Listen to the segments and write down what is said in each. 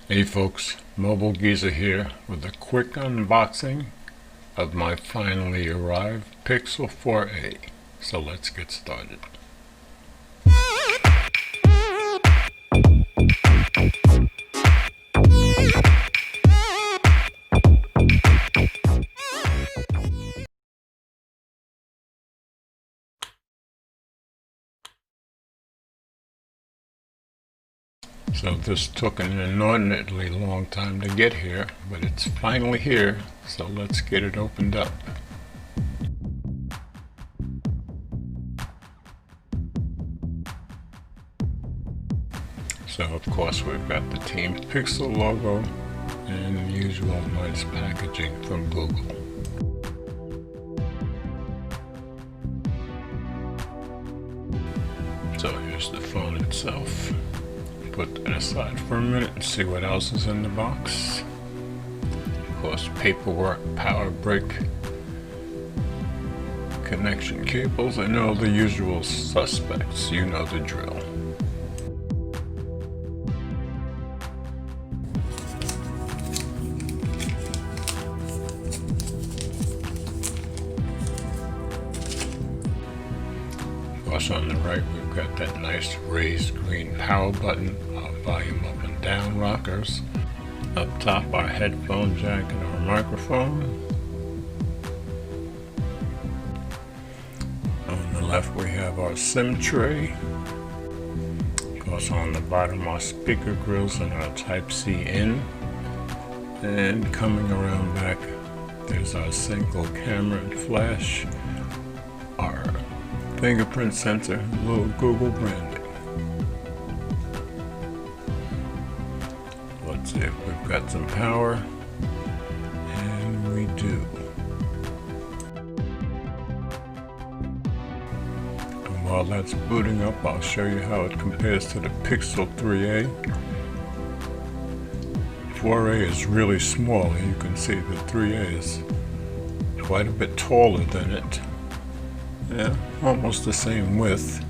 Hey folks, Mobile Geezer here with a quick unboxing of my finally arrived Pixel 4a. So let's get started. So this took an inordinately long time to get here, but it's finally here, so let's get it opened up. So of course we've got the Team Pixel logo and the usual nice packaging from Google. So here's the phone itself. Put that aside for a minute and see what else is in the box. Of course, paperwork, power brick, connection cables, and all the usual suspects. You know the drill. Of course, on the right, we've got that nice raised green power button, our volume up and down rockers. Up top, our headphone jack and our microphone. On the left, we have our SIM tray. Of course, on the bottom, our speaker grills and our Type-C in. And coming around back, there's our single camera and flash, our fingerprint sensor, little Google branding. Let's see if we've got some power, and we do. And while that's booting up, I'll show you how it compares to the Pixel 3a. 4a is really small. You can see the 3a is quite a bit taller than it. Yeah, almost the same width.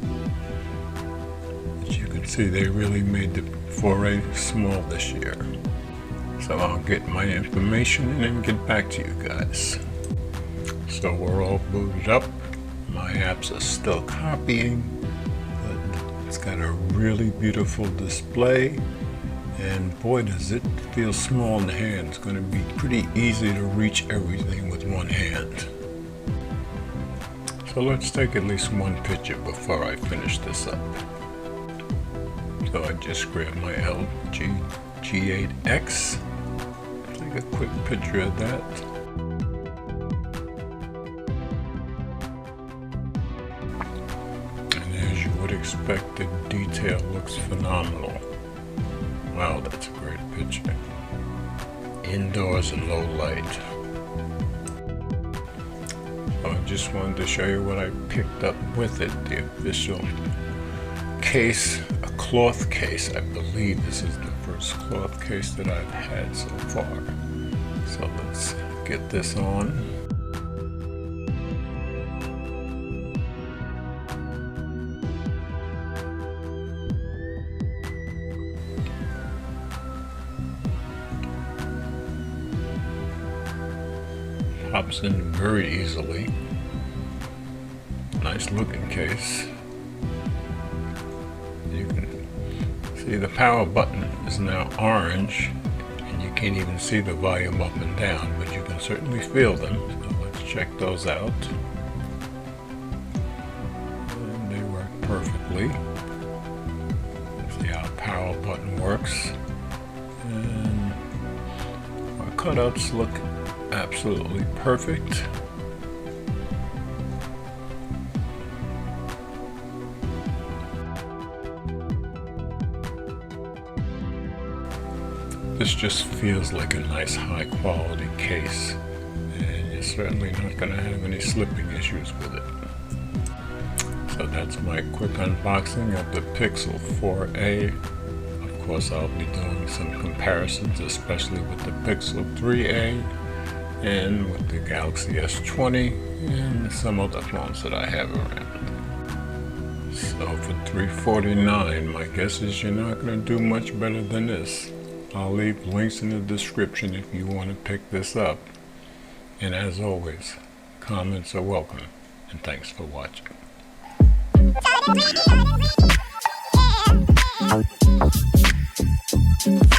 As you can see, they really made the 4a small this year. So I'll get my information and then get back to you guys. So we're all booted up. My apps are still copying, but it's got a really beautiful display. And boy, does it feel small in the hand. It's going to be pretty easy to reach everything with one hand. So let's take at least one picture before I finish this up. So I just grabbed my LG G8X. Take a quick picture of that. And as you would expect, the detail looks phenomenal. Wow, that's a great picture. Indoors in low light. I just wanted to show you what I picked up with it, the official case, a cloth case. I believe this is the first cloth case that I've had so far. So let's get this on. Pops in very easily. Nice looking case. You can see the power button is now orange, and you can't even see the volume up and down, but you can certainly feel them. So let's check those out. And they work perfectly. See how the power button works. And our cutouts look absolutely perfect. This just feels like a nice high quality case, and you're certainly not going to have any slipping issues with it. So that's my quick unboxing of the Pixel 4a. Of course, I'll be doing some comparisons, especially with the Pixel 3a and with the Galaxy S20 and some other phones that I have around. So for $349, my guess is you're not going to do much better than this. I'll leave links in the description if you want to pick this up. And as always, comments are welcome, and thanks for watching. Yeah.